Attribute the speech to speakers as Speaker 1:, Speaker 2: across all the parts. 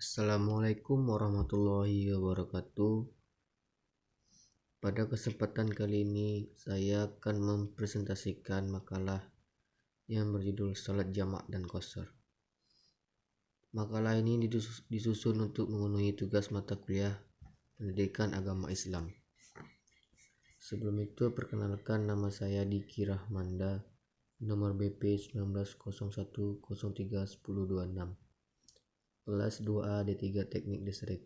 Speaker 1: Assalamualaikum warahmatullahi wabarakatuh. Pada kesempatan kali ini saya akan mempresentasikan makalah yang berjudul Salat Jamak dan Qashar. Makalah ini disusun untuk memenuhi tugas mata kuliah Pendidikan Agama Islam. Sebelum itu perkenalkan, nama saya Diki Rahmanda, nomor BP 1901031026. Kelas 2A D3 Teknik Listrik.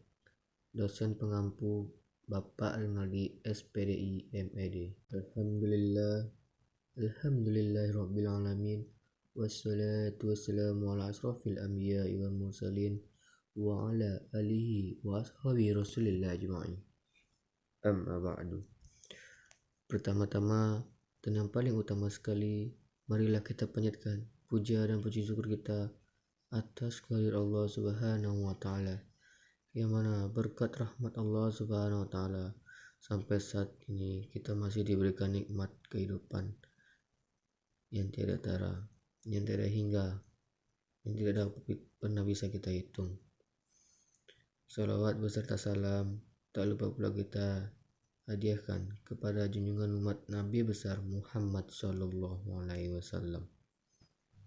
Speaker 1: Dosen pengampu Bapak Rinaldi SPDI MED. Alhamdulillahirabbil alamin. Wassalatu wassalamu ala asrofil anbiya'i wal mursalin wa ala alihi wa ashabi Rasulillah ajma'in. Amma ba'du. Pertama-tama dan yang paling utama sekali, marilah kita panjatkan puja dan puji syukur kita atas kehadirat Allah Subhanahu wa taala, yang mana berkat rahmat Allah Subhanahu wa taala sampai saat ini kita masih diberikan nikmat kehidupan yang tiada tara, yang tiada hingga, yang tidak dapat pernah bisa kita hitung. Salawat beserta salam tak lupa pula kita hadiahkan kepada junjungan umat Nabi besar Muhammad Sallallahu Alaihi Wasallam.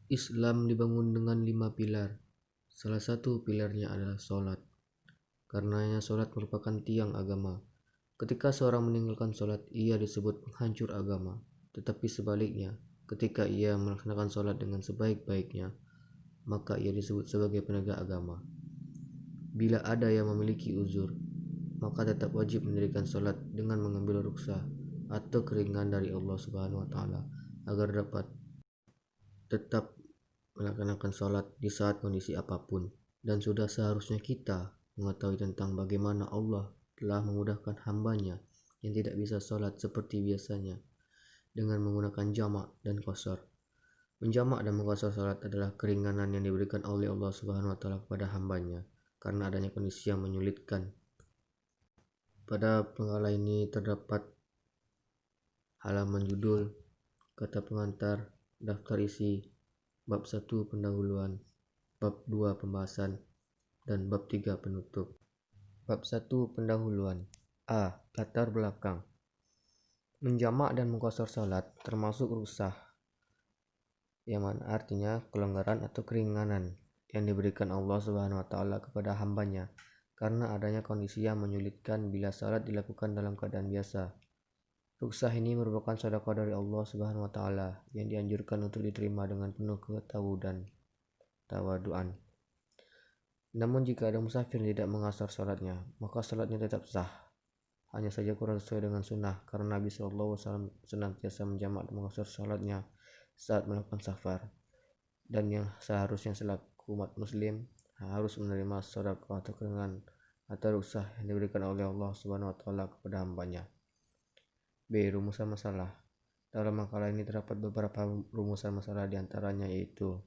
Speaker 1: Islam dibangun dengan 5 pilar. Salah satu pilarnya adalah sholat. Karenanya sholat merupakan tiang agama. Ketika seorang meninggalkan sholat, ia disebut penghancur agama. Tetapi sebaliknya, ketika ia melaksanakan sholat dengan sebaik-baiknya, maka ia disebut sebagai penegak agama. Bila ada yang memiliki uzur, maka tetap wajib mendirikan sholat dengan mengambil rukhsah atau keringanan dari Allah Subhanahu wa taala agar dapat tetap melaksanakan sholat di saat kondisi apapun. Dan sudah seharusnya kita mengetahui tentang bagaimana Allah telah memudahkan hambanya yang tidak bisa sholat seperti biasanya dengan menggunakan jamak dan qashar. Menjamak dan mengqashar sholat adalah keringanan yang diberikan oleh Allah Subhanahu wa taala kepada hambanya karena adanya kondisi yang menyulitkan. Pada penggalan ini terdapat halaman judul, kata pengantar, daftar isi, bab 1 pendahuluan, bab 2 pembahasan, dan bab 3 penutup. Bab 1 pendahuluan. A. Latar belakang. Menjamak dan mengqashar salat termasuk rukhsah, yang mana artinya kelonggaran atau keringanan yang diberikan Allah Subhanahu wa taala kepada hambanya karena adanya kondisi yang menyulitkan bila salat dilakukan dalam keadaan biasa. Rukhsah ini merupakan sedekah dari Allah Subhanahu wa taala yang dianjurkan untuk diterima dengan penuh tawaduan. Namun jika ada musafir yang tidak mengqashar salatnya, maka salatnya tetap sah. Hanya saja kurang sesuai dengan sunnah karena Nabi sallallahu alaihi wasallam senantiasa menjamak dan mengqashar salatnya saat melakukan safar. Dan yang seharusnya selaku umat muslim harus menerima sedekah atau keringanan atau rukhsah yang diberikan oleh Allah Subhanahu wa taala kepada hambanya. B. Rumusan masalah. Dalam makalah ini terdapat beberapa rumusan masalah, diantaranya yaitu: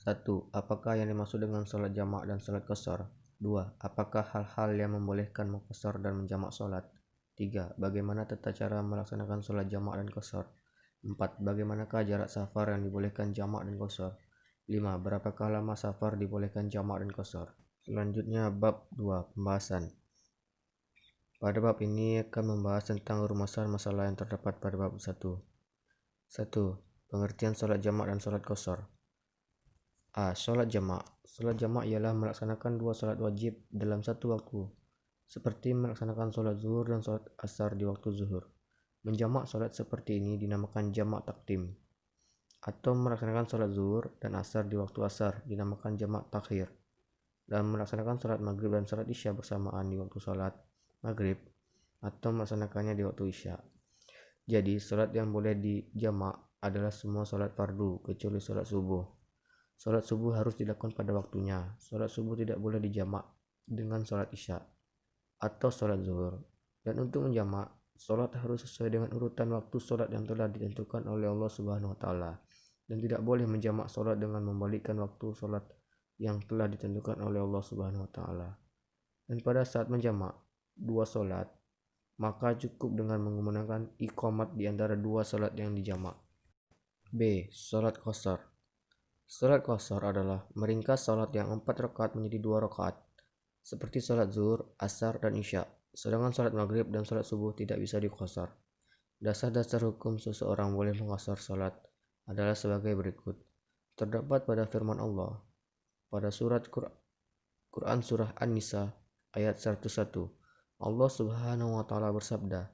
Speaker 1: 1. Apakah yang dimaksud dengan salat jamak dan salat qashar? 2. Apakah hal-hal yang membolehkan mengqashar dan menjamak salat? 3. Bagaimana tata cara melaksanakan salat jamak dan qashar? 4. Bagaimanakah jarak safar yang dibolehkan jamak dan qashar? 5. Berapakah lama safar dibolehkan jamak dan qashar? Selanjutnya bab 2 pembahasan. Pada bab ini akan membahas tentang rumusan masalah yang terdapat pada bab 1. 1. Pengertian salat jamak dan salat qashar. A. Salat jamak. Salat jamak ialah melaksanakan 2 salat wajib dalam satu waktu, seperti melaksanakan salat zuhur dan salat asar di waktu zuhur. Menjamak salat seperti ini dinamakan jamak takdim, atau melaksanakan salat zuhur dan asar di waktu asar dinamakan jamak takhir, dan melaksanakan salat maghrib dan salat isya bersamaan di waktu salat maghrib atau melaksanakannya di waktu isya. Jadi salat yang boleh dijamak adalah semua salat fardu kecuali salat subuh. Salat subuh harus dilakukan pada waktunya. Salat subuh tidak boleh dijamak dengan salat isya atau salat zuhur. Dan untuk menjamak, salat harus sesuai dengan urutan waktu salat yang telah ditentukan oleh Allah Subhanahu wa taala, dan tidak boleh menjamak salat dengan membalikkan waktu salat yang telah ditentukan oleh Allah Subhanahu wa taala. Dan pada saat menjamak 2 salat, maka cukup dengan menggunakan iqamat di antara 2 salat yang dijamak. B. Salat qashar. Salat qashar adalah meringkas salat yang 4 rakaat menjadi 2 rakaat. seperti sholat zuhur, asar, dan isya. Sedangkan sholat maghrib dan sholat subuh tidak bisa diqasar. Dasar-dasar hukum seseorang boleh mengqasar sholat adalah sebagai berikut. Terdapat pada firman Allah pada surat Quran surah An-Nisa ayat 101. Allah Subhanahu wa taala bersabda,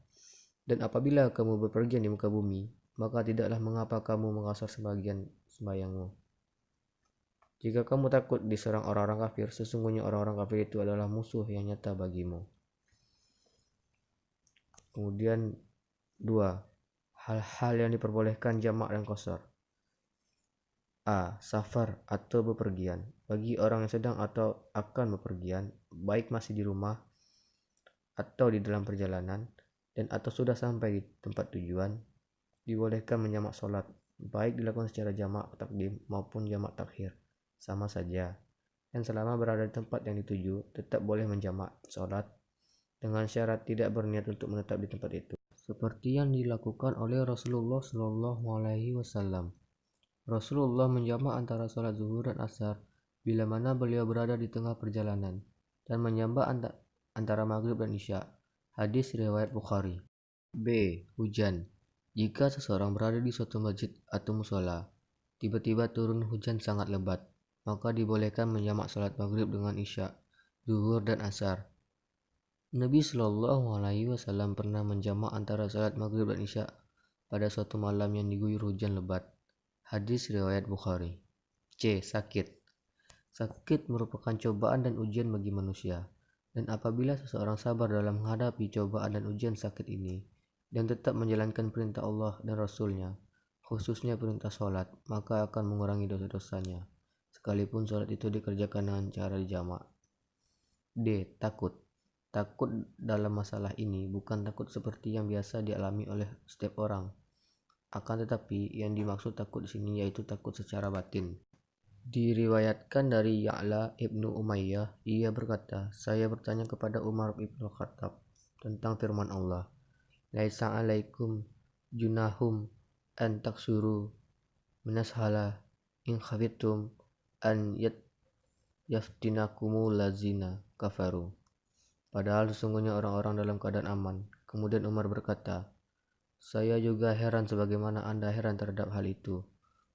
Speaker 1: "Dan apabila kamu bepergian di muka bumi, maka tidaklah mengapa kamu mengqasar sebagian sembahyangmu. Jika kamu takut diserang orang-orang kafir, sesungguhnya orang-orang kafir itu adalah musuh yang nyata bagimu." Kemudian 2. Hal-hal yang diperbolehkan jamak dan qasar. A. Safar atau bepergian. Bagi orang yang sedang atau akan bepergian, baik masih di rumah atau di dalam perjalanan dan atau sudah sampai di tempat tujuan, dibolehkan menjamak sholat, baik dilakukan secara jamak takdim maupun jamak takhir, sama saja. Dan selama berada di tempat yang dituju, tetap boleh menjamak sholat dengan syarat tidak berniat untuk menetap di tempat itu. Seperti yang dilakukan oleh Rasulullah Shallallahu Alaihi Wasallam. Rasulullah menjamak antara sholat zuhur dan asar bila mana beliau berada di tengah perjalanan, dan menjamak antara maghrib dan isya. Hadis riwayat Bukhari. B. Hujan. Jika seseorang berada di suatu masjid atau musola, tiba-tiba turun hujan sangat lebat, maka dibolehkan menjamak sholat maghrib dengan isya, zuhur dan asar. Nabi Shallallahu Alaihi Wasallam pernah menjamak antara sholat maghrib dan isya pada suatu malam yang diguyur hujan lebat. Hadis riwayat Bukhari. C. Sakit. Sakit merupakan cobaan dan ujian bagi manusia, dan apabila seseorang sabar dalam menghadapi cobaan dan ujian sakit ini dan tetap menjalankan perintah Allah dan Rasul-Nya, khususnya perintah sholat, maka akan mengurangi dosa-dosanya, sekalipun sholat itu dikerjakan dengan cara dijamak. D. Takut. Takut dalam masalah ini bukan takut seperti yang biasa dialami oleh setiap orang. Akan tetapi yang dimaksud takut di sini yaitu takut secara batin. Diriwayatkan dari Ya'la ibnu Umayyah, ia berkata, saya bertanya kepada Umar ibnu Khattab tentang firman Allah, "Laisa alaikum junahum an taksuru minashala in khafittum an yaftinakumul lazina kafaru." Padahal sesungguhnya orang-orang dalam keadaan aman. Kemudian Umar berkata, saya juga heran sebagaimana Anda heran terhadap hal itu.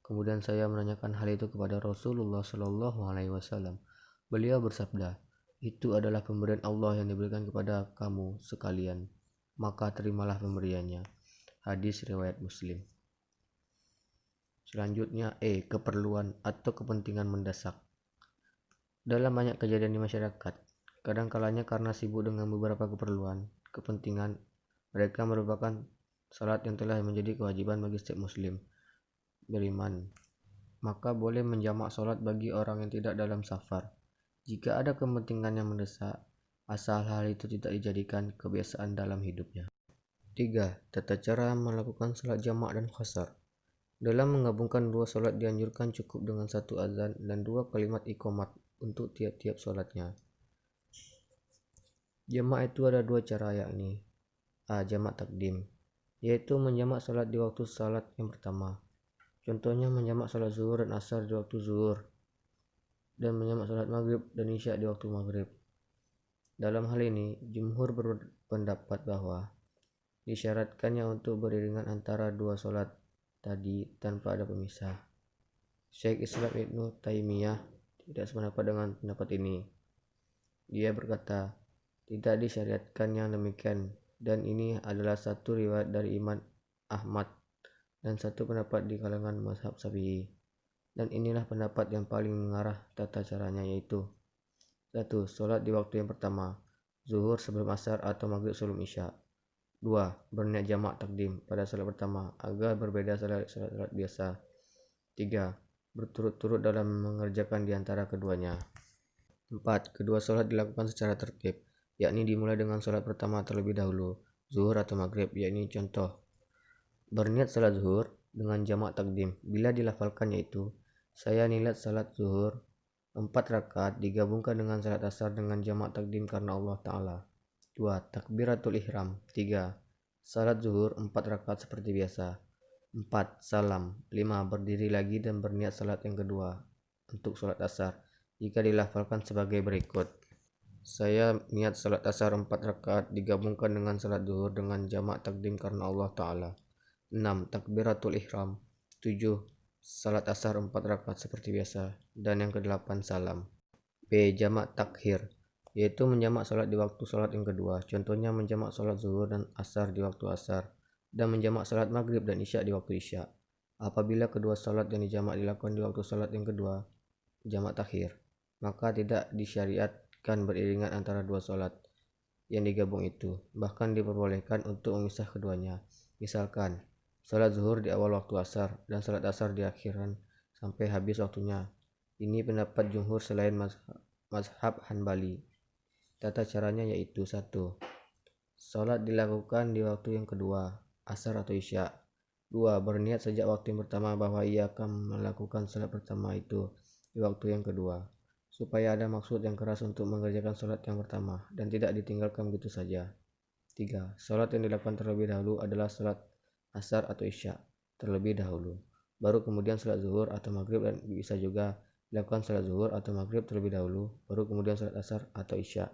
Speaker 1: Kemudian saya menanyakan hal itu kepada Rasulullah Shallallahu Alaihi Wasallam. Beliau bersabda, itu adalah pemberian Allah yang diberikan kepada kamu sekalian, maka terimalah pemberiannya. Hadis riwayat Muslim. Selanjutnya E. Keperluan atau kepentingan mendesak. Dalam banyak kejadian di masyarakat, kadang-kalanya karena sibuk dengan beberapa kepentingan, mereka merupakan salat yang telah menjadi kewajiban bagi setiap muslim beriman, maka boleh menjamak salat bagi orang yang tidak dalam safar jika ada kepentingan yang mendesak, asal hal itu tidak dijadikan kebiasaan dalam hidupnya. 3. Tata cara melakukan salat jamak dan qasar. Dalam menggabungkan dua salat dianjurkan cukup dengan satu azan dan dua kalimat iqamat untuk tiap-tiap salatnya. Jamak itu ada dua cara, yakni A. Jamak takdim, yaitu menjamak salat di waktu salat yang pertama. Contohnya menjamak salat zuhur dan asar di waktu zuhur, dan menjamak salat maghrib dan isya di waktu maghrib. Dalam hal ini, jumhur berpendapat bahwa disyaratkannya untuk beriringan antara dua salat tadi tanpa ada pemisah. Syekh Islam Ibnu Taimiyah tidak sependapat dengan pendapat ini. Dia berkata, tidak disyariatkan yang demikian, dan ini adalah satu riwayat dari Imam Ahmad dan satu pendapat di kalangan mazhab Syafi'i. Dan inilah pendapat yang paling mengarah tata caranya, yaitu 1. Sholat di waktu yang pertama, zuhur sebelum asar atau maghrib sebelum isya. 2. Berniat jamak takdim pada salat pertama agar berbeda salat biasa. 3. Berturut-turut dalam mengerjakan di antara keduanya. 4. Kedua salat dilakukan secara tertib, yakni dimulai dengan salat pertama terlebih dahulu, zuhur atau maghrib, yakni contoh berniat salat zuhur dengan jamak takdim bila dilafalkan, yaitu saya niat salat zuhur 4 rakaat digabungkan dengan salat asar dengan jamak takdim karena Allah Ta'ala. 2. Takbiratul ihram. 3. Salat zuhur 4 rakaat seperti biasa. 4. Salam. 5. Berdiri lagi dan berniat salat yang kedua untuk salat asar jika dilafalkan sebagai berikut. Saya niat salat asar 4 rakaat digabungkan dengan salat zuhur dengan jamak takdim karena Allah Ta'ala. 6. Takbiratul ihram. 7. Salat asar 4 rakaat seperti biasa. Dan yang ke-8 salam. B. Jamak takhir, yaitu menjamak salat di waktu salat yang kedua. Contohnya menjamak salat zuhur dan asar di waktu asar, dan menjamak salat maghrib dan isya di waktu isya. Apabila kedua salat yang dijamak dilakukan di waktu salat yang kedua, jamak takhir, maka tidak disyariatkan beriringan antara dua salat yang digabung itu. Bahkan diperbolehkan untuk memisah keduanya. Misalkan, salat zuhur di awal waktu asar dan salat asar di akhiran sampai habis waktunya. Ini pendapat jumhur selain mazhab Hanbali. Tata caranya yaitu 1. Salat dilakukan di waktu yang kedua, asar atau isya. 2. Berniat sejak waktu yang pertama bahwa ia akan melakukan salat pertama itu di waktu yang kedua, supaya ada maksud yang keras untuk mengerjakan salat yang pertama dan tidak ditinggalkan begitu saja. 3. Salat yang dilakukan terlebih dahulu adalah salat asar atau isya terlebih dahulu, baru kemudian salat zuhur atau maghrib, dan bisa juga dilakukan salat zuhur atau maghrib terlebih dahulu, baru kemudian salat asar atau isya.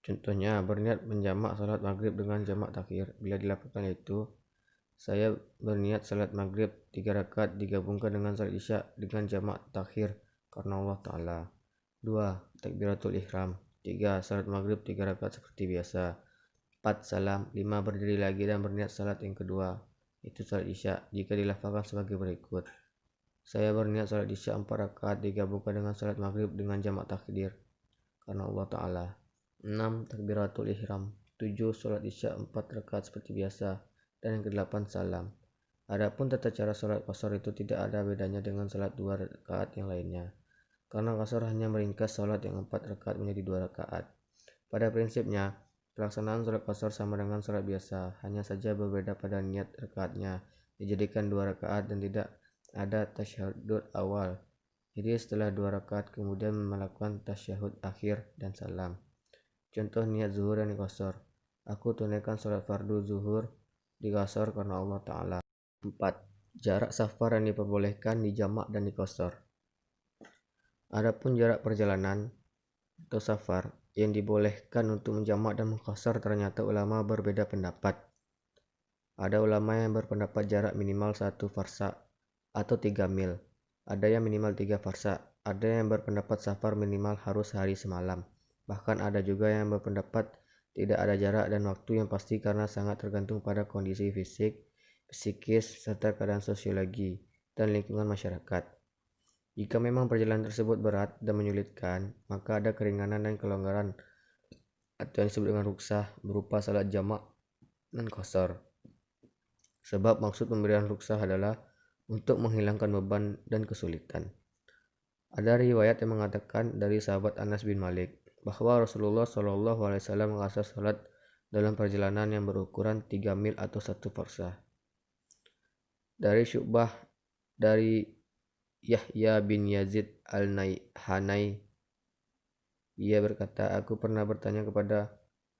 Speaker 1: Contohnya, berniat menjamak salat maghrib dengan jamak takhir. Bila dilakukan yaitu, saya berniat salat maghrib 3 rakaat digabungkan dengan salat isya dengan jamak takhir karena Allah Ta'ala. 2. Takbiratul ihram. 3. Salat maghrib 3 rakaat seperti biasa. 4. Salam. 5. Berdiri lagi dan berniat salat yang kedua, itu salat isya, jika dilafalkan sebagai berikut. Saya berniat salat isya 4 rakaat digabungkan dengan salat maghrib dengan jamak takdir karena Allah Ta'ala. 6. Takbiratul ihram. 7. Salat isya 4 rakaat seperti biasa. Dan yang ke-8 salam. Adapun tata cara salat qashar itu tidak ada bedanya dengan salat 2 rakaat yang lainnya, karena qashar hanya meringkas salat yang 4 rakaat menjadi 2 rakaat. Pada prinsipnya, pelaksanaan salat qashar sama dengan salat biasa, hanya saja berbeda pada niat rakaatnya dijadikan 2 rakaat dan tidak ada tasyahud awal. Jadi setelah 2 rakaat kemudian melakukan tasyahud akhir dan salam. Contoh niat zuhur yang qashar. Aku tunaikan salat fardu zuhur di qashar karena Allah Ta'ala. 4. Jarak safar yang diperbolehkan dijamak dan diqashar. Adapun jarak perjalanan atau safar yang dibolehkan untuk menjamak dan mengqashar, ternyata ulama berbeda pendapat. Ada ulama yang berpendapat jarak minimal 1 farsa atau 3 mil. Ada yang minimal 3 farsa. Ada yang berpendapat safar minimal harus hari semalam. Bahkan ada juga yang berpendapat tidak ada jarak dan waktu yang pasti karena sangat tergantung pada kondisi fisik, psikis, serta keadaan sosiologi dan lingkungan masyarakat. Jika memang perjalanan tersebut berat dan menyulitkan, maka ada keringanan dan kelonggaran atau yang disebut dengan ruksah berupa salat jamak dan qashar. Sebab maksud pemberian ruksah adalah untuk menghilangkan beban dan kesulitan. Ada riwayat yang mengatakan dari sahabat Anas bin Malik bahwa Rasulullah SAW mengasah salat dalam perjalanan yang berukuran 3 mil atau 1 farsah. Dari Syu'bah dari Yahya bin Yazid al-Hanai, ia berkata, aku pernah bertanya kepada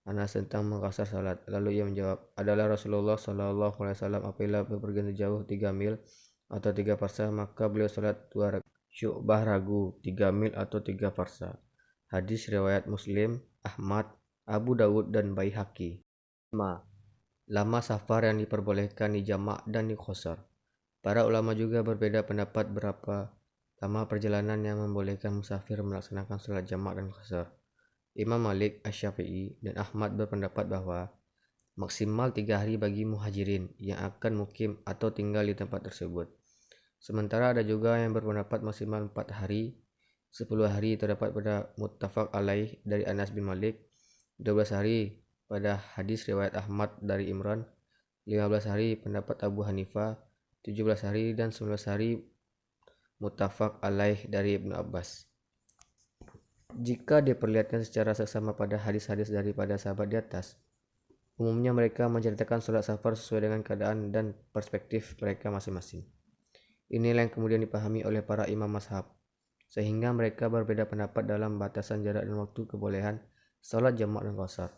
Speaker 1: Anas tentang mengqashar salat. Lalu ia menjawab, adalah Rasulullah SAW apabila bepergian jauh 3 mil atau 3 farsah, maka beliau salat 2 rakaat. Syu'bah ragu 3 mil atau 3 farsah. Hadis riwayat Muslim, Ahmad, Abu Dawud dan Baihaqi. 5. Lama safar yang diperbolehkan dijamak dan diqashar. Para ulama juga berbeda pendapat berapa lama perjalanan yang membolehkan musafir melaksanakan salat jamak dan qashar. Imam Malik, Asy-Syafi'i, dan Ahmad berpendapat bahwa maksimal 3 hari bagi muhajirin yang akan mukim atau tinggal di tempat tersebut. Sementara ada juga yang berpendapat maksimal 4 hari. 10 hari terdapat pada muttafaq alaih dari Anas bin Malik, 12 hari pada hadis riwayat Ahmad dari Imran, 15 hari pendapat Abu Hanifah, 17 hari dan 19 hari muttafaq alaih dari Ibnu Abbas. Jika diperlihatkan secara seksama pada hadis-hadis daripada sahabat di atas, umumnya mereka menceritakan salat safar sesuai dengan keadaan dan perspektif mereka masing-masing. Inilah yang kemudian dipahami oleh para imam mazhab, sehingga mereka berbeda pendapat dalam batasan jarak dan waktu kebolehan salat jamak dan qashar.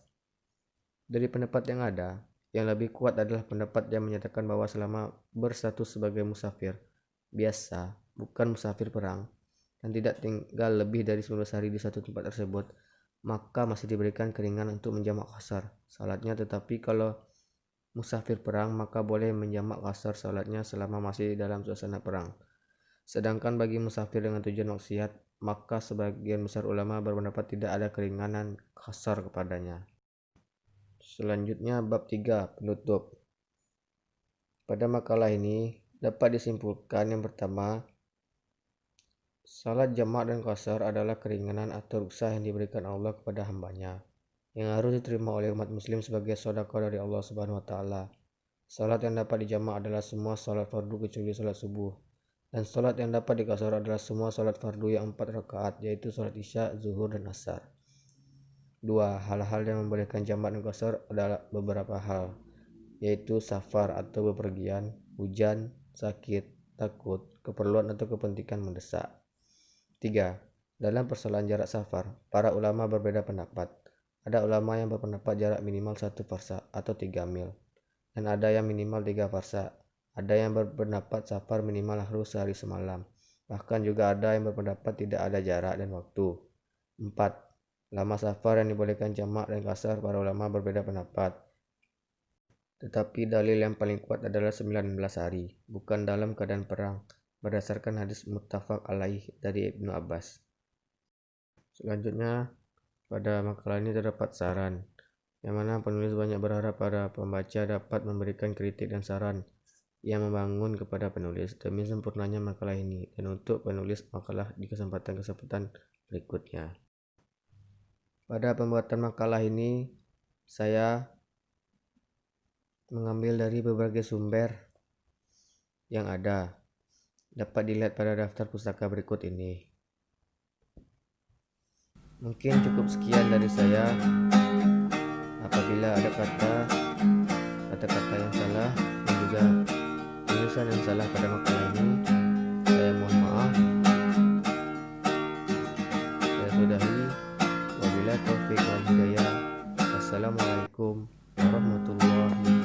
Speaker 1: Dari pendapat yang ada, yang lebih kuat adalah pendapat yang menyatakan bahwa selama berstatus sebagai musafir biasa, bukan musafir perang, dan tidak tinggal lebih dari 19 hari di satu tempat tersebut, maka masih diberikan keringanan untuk menjamak qasar salatnya. Tetapi kalau musafir perang, maka boleh menjamak qasar salatnya selama masih dalam suasana perang. Sedangkan bagi musafir dengan tujuan maksiat, maka sebagian besar ulama berpendapat tidak ada keringanan qasar kepadanya. Selanjutnya bab 3, penutup. Pada makalah ini dapat disimpulkan yang pertama, salat jamak dan qasar adalah keringanan atau rukhsah yang diberikan Allah kepada hambanya, yang harus diterima oleh umat muslim sebagai sedekah dari Allah Subhanahu wa taala. Salat yang dapat dijamak adalah semua salat fardu kecuali salat subuh, dan salat yang dapat diqasar adalah semua salat fardu yang 4 rakaat, yaitu salat isya, zuhur, dan asar. 2. Hal-hal yang membolehkan jamak dan qasar adalah beberapa hal, yaitu safar atau bepergian, hujan, sakit, takut, keperluan atau kepentingan mendesak. 3. Dalam persoalan jarak safar, para ulama berbeda pendapat. Ada ulama yang berpendapat jarak minimal 1 farsa atau 3 mil, dan ada yang minimal 3 farsa. Ada yang berpendapat safar minimal harus sehari semalam. Bahkan juga ada yang berpendapat tidak ada jarak dan waktu. 4. Lama safar yang dibolehkan jamak dan qasar, para ulama berbeda pendapat. Tetapi dalil yang paling kuat adalah 19 hari, bukan dalam keadaan perang, berdasarkan hadis muttafaq alaih dari Ibnu Abbas. Selanjutnya, pada makalah ini terdapat saran, yang mana penulis banyak berharap para pembaca dapat memberikan kritik dan saran yang membangun kepada penulis demi sempurnanya makalah ini, dan untuk penulis makalah di kesempatan-kesempatan berikutnya. Pada pembuatan makalah ini, saya mengambil dari berbagai sumber yang ada. Dapat dilihat pada daftar pustaka berikut ini. Mungkin cukup sekian dari saya. Apabila ada kata-kata yang salah dan juga tulisan yang salah pada makalah ini, saya mohon maaf. Saya sudahi. Wabillahi taufiq wal hidayah. Wassalamualaikum warahmatullahi wabarakatuh.